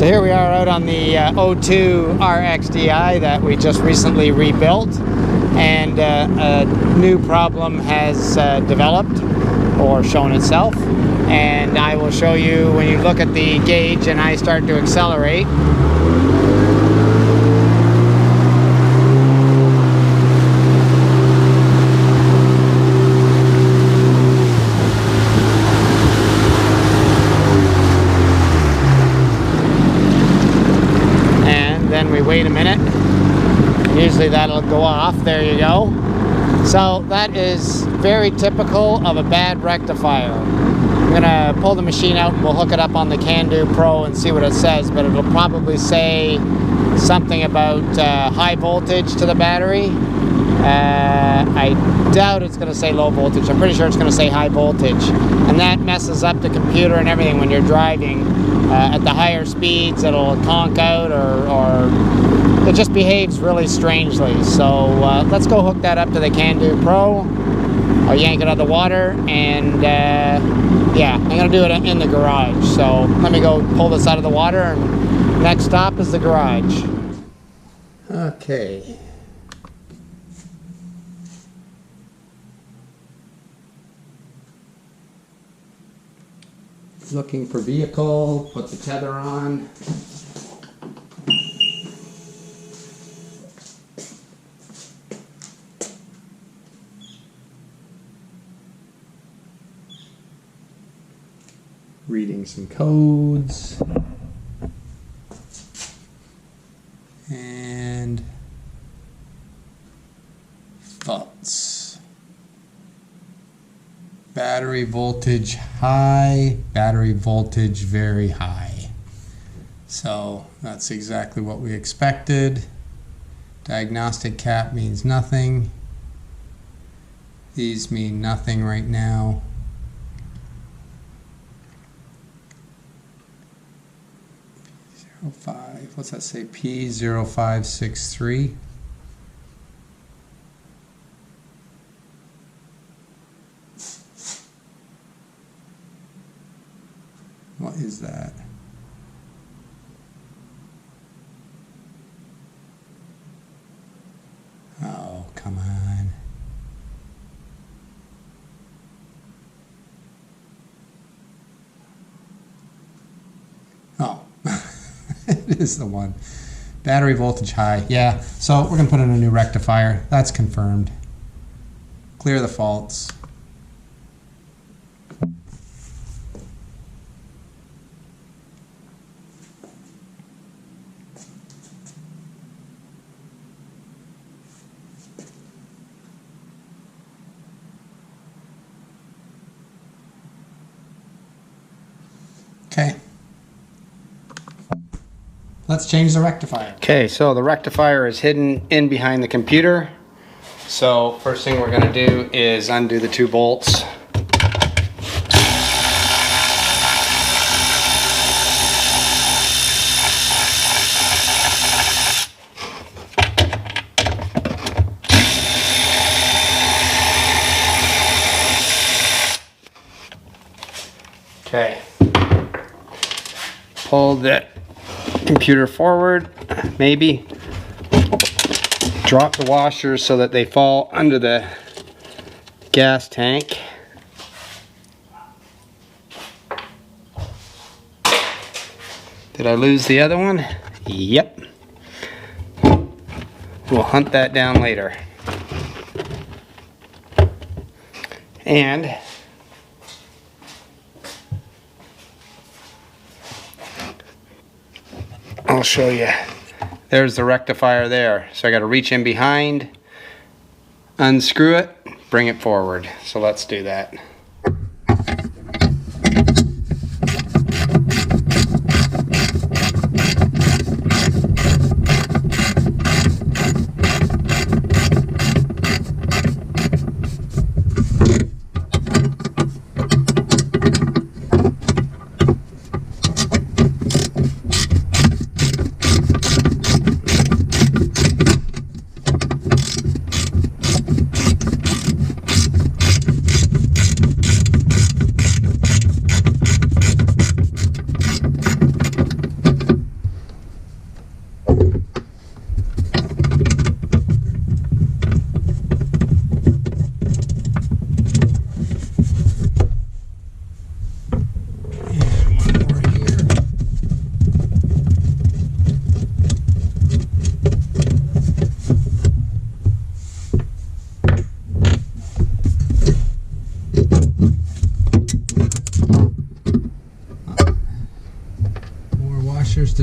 So here we are out on the O2 RXDI that we just recently rebuilt, and a new problem has developed or shown itself, and I will show you when you look at the gauge and I start to accelerate. Then we wait a minute. Usually that'll go off. There you go. So that is very typical of a bad rectifier. I'm gonna pull the machine out and we'll hook it up on the Seadoo Pro and see what it says, but it'll probably say something about high voltage to the battery. I doubt it's gonna say low voltage. I'm pretty sure it's gonna say high voltage, and that messes up the computer and everything when you're driving. At the higher speeds, it'll conk out, or it just behaves really strangely. So let's go hook that up to the Seadoo Pro. I'll yank it out of the water, and yeah, I'm gonna do it in the garage. So let me go pull this out of the water, and next stop is the garage. Okay. Looking for vehicle, put the tether on. Reading some codes. And faults. Battery voltage high, battery voltage very high. So that's exactly what we expected. Diagnostic cap means nothing. These mean nothing right now. P05, what's that say? P0563. What is that? Oh, come on. Oh, it is the one. Battery voltage high. Yeah, so we're going to put in a new rectifier. That's confirmed. Clear the faults. Okay, let's change the rectifier. Okay, so the rectifier is hidden in behind the computer. So first thing we're going to do is undo the 2 bolts. Okay. Pull the computer forward, maybe. Drop the washers so that they fall under the gas tank. Did I lose the other one? Yep. We'll hunt that down later. And I'll show you. There's the rectifier there. So I got to reach in behind, unscrew it, bring it forward. So let's do that.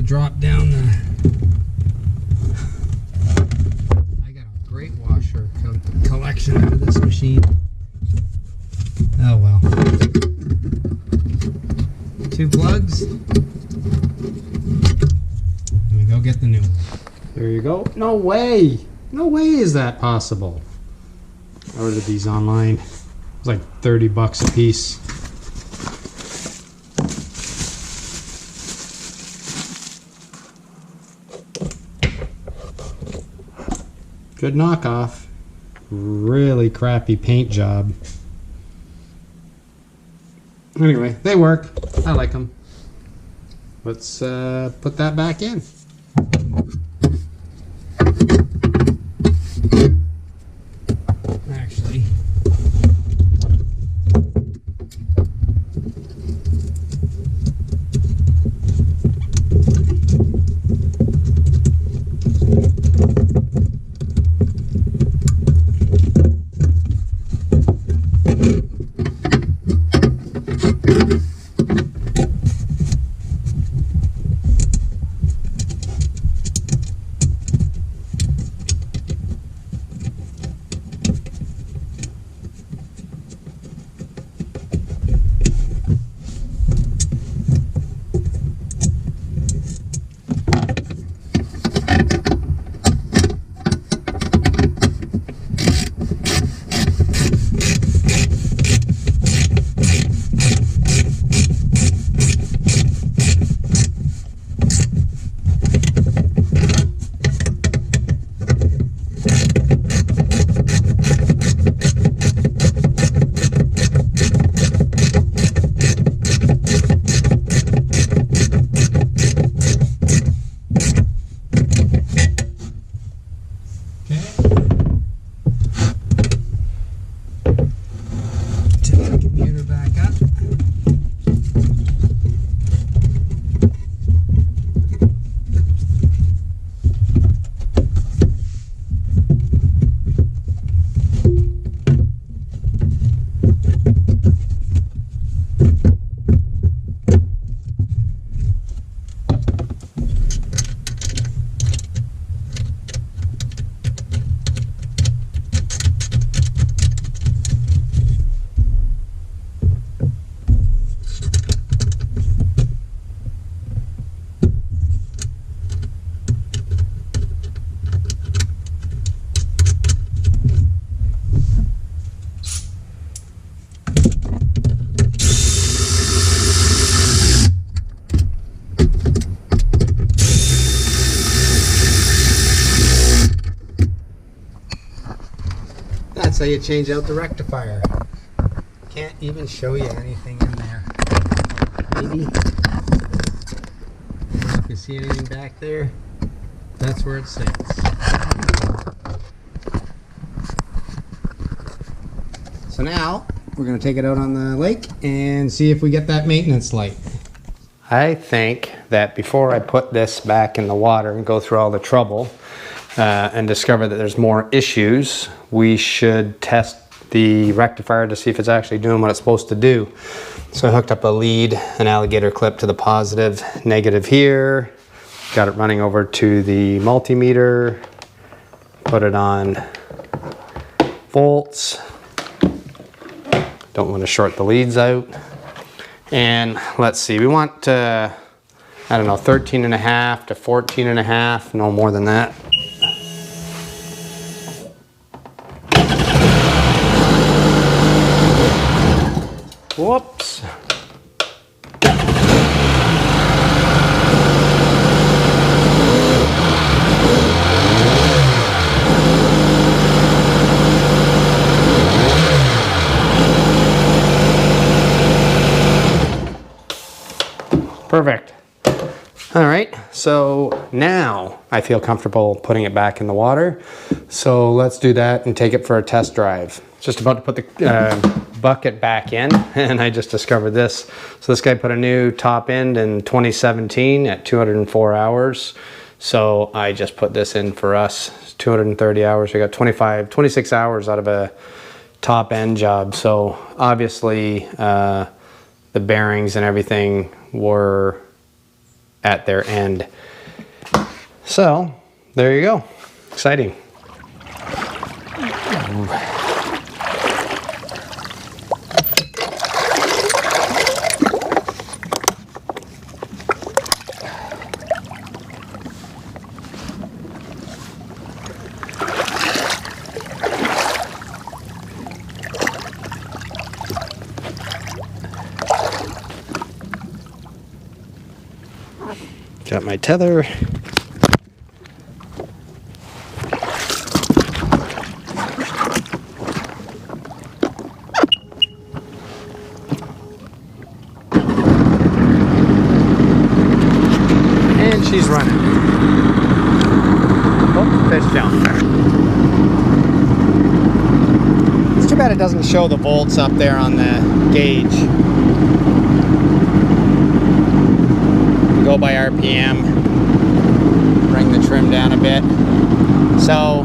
drop down the... I got a great washer collection out of this machine. Oh well. 2 plugs. Let me go get the new one. There you go. No way! No way is that possible. I ordered these online. It was like 30 bucks a piece. Good knockoff. Really crappy paint job. Anyway, they work. I like them. Let's put that back in. Actually, that's how you change out the rectifier. Can't even show you anything in there. Maybe. I don't know if you see anything back there. That's where it sits. So now we're going to take it out on the lake and see if we get that maintenance light. I think that before I put this back in the water and go through all the trouble and discover that there's more issues, we should test the rectifier to see if it's actually doing what it's supposed to do. So I hooked up a lead, an alligator clip to the positive, negative here, got it running over to the multimeter, put it on volts, don't want to short the leads out, and let's see, we want I don't know, 13.5 to 14.5, no more than that. Whoops. Perfect. All right, so now I feel comfortable putting it back in the water. So let's do that and take it for a test drive. Just about to put the bucket back in, and I just discovered this. So this guy put a new top end in 2017 at 204 hours. So I just put this in for us, 230 hours. We got 26 hours out of a top end job. So obviously the bearings and everything were at their end. So there you go. Exciting. Got my tether. And she's running. Oh, fish down there. It's too bad it doesn't show the volts up there on the gauge. Go by RPM, bring the trim down a bit. So,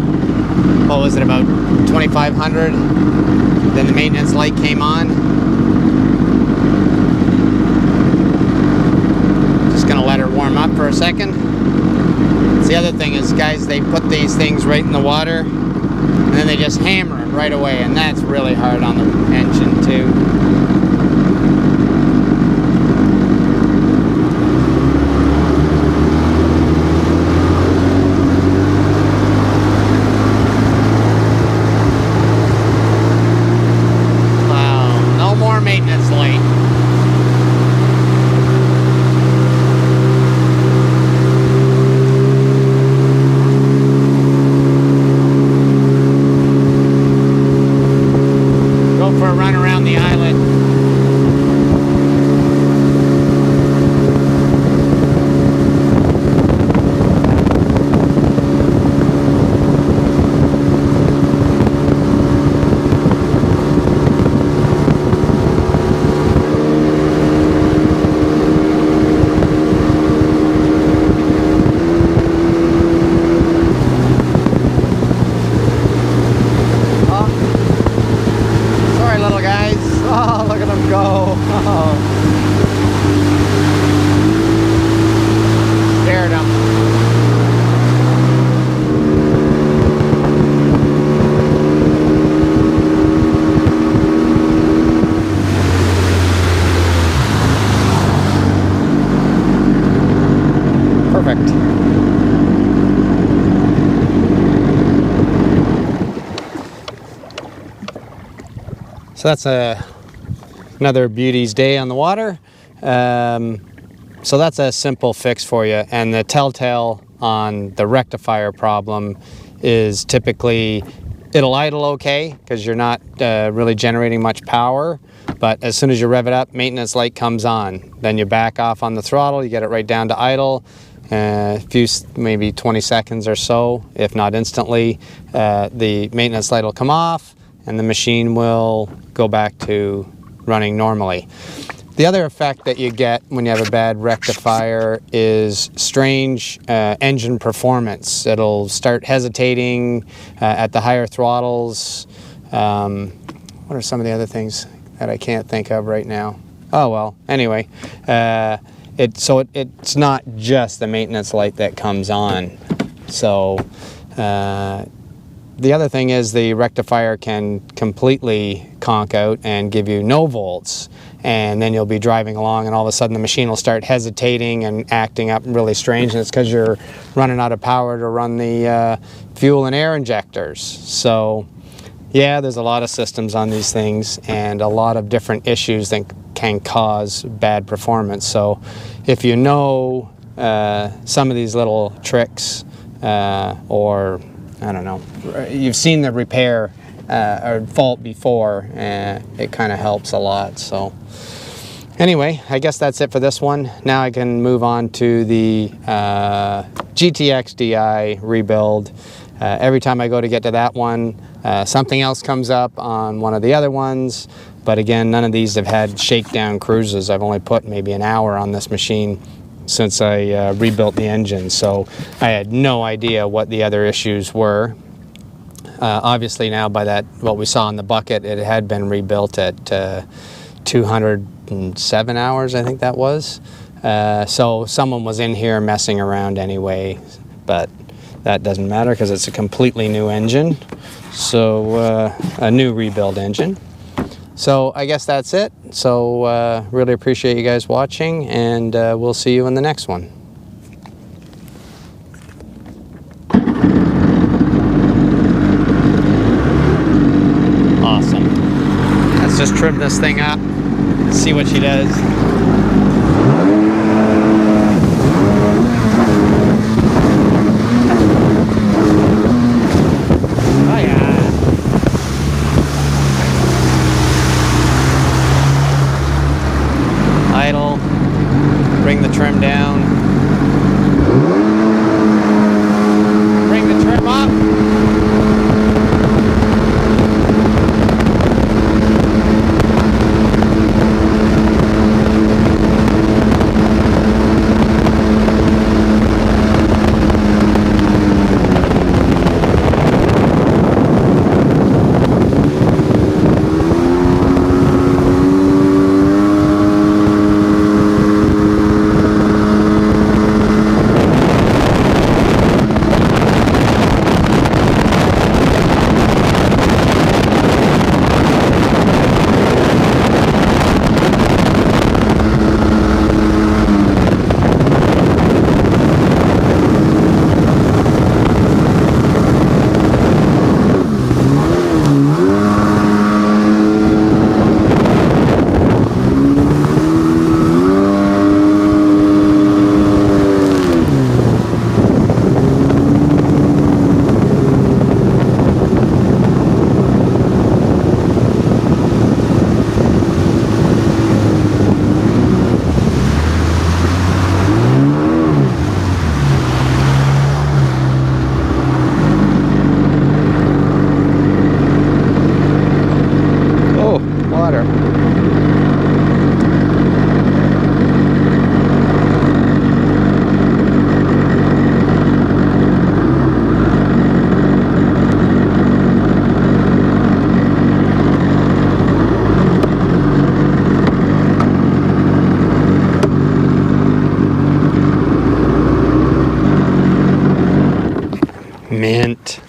what was it, about 2,500? Then the maintenance light came on. Just gonna let her warm up for a second. The other thing is, guys, they put these things right in the water and then they just hammer it right away, and that's really hard on the engine too. Maintenance light. Go for a run around the island. Oh, look at them go. Oh. Scared them. Perfect. So that's another beauty's day on the water. So that's a simple fix for you. And the telltale on the rectifier problem is typically it'll idle okay because you're not really generating much power. But as soon as you rev it up, maintenance light comes on. Then you back off on the throttle, you get it right down to idle. A few, maybe 20 seconds or so, if not instantly, the maintenance light will come off and the machine will go back to running normally. The other effect that you get when you have a bad rectifier is strange engine performance. It'll start hesitating at the higher throttles. What are some of the other things that I can't think of right now? Oh well, anyway. It's not just the maintenance light that comes on. So the other thing is the rectifier can completely conk out and give you no volts, and then you'll be driving along and all of a sudden the machine will start hesitating and acting up really strange, and it's because you're running out of power to run the fuel and air injectors. So yeah, there's a lot of systems on these things and a lot of different issues that can cause bad performance. So if you know some of these little tricks or I don't know, you've seen the repair or fault before, it kind of helps a lot. So anyway, I guess that's it for this one. Now I can move on to the GTXDI rebuild. Every time I go to get to that one, something else comes up on one of the other ones. But again, none of these have had shakedown cruises. I've only put maybe an hour on this machine since I rebuilt the engine, so I had no idea what the other issues were. Obviously now by that, what we saw in the bucket, it had been rebuilt at 207 hours, I think that was. So someone was in here messing around anyway, but that doesn't matter because it's a completely new engine. So a new rebuild engine. So I guess that's it. So really appreciate you guys watching, and we'll see you in the next one. Awesome. Let's just trim this thing up, see what she does. Oh yeah. Idle, bring the trim down, bring the trim up. Mint.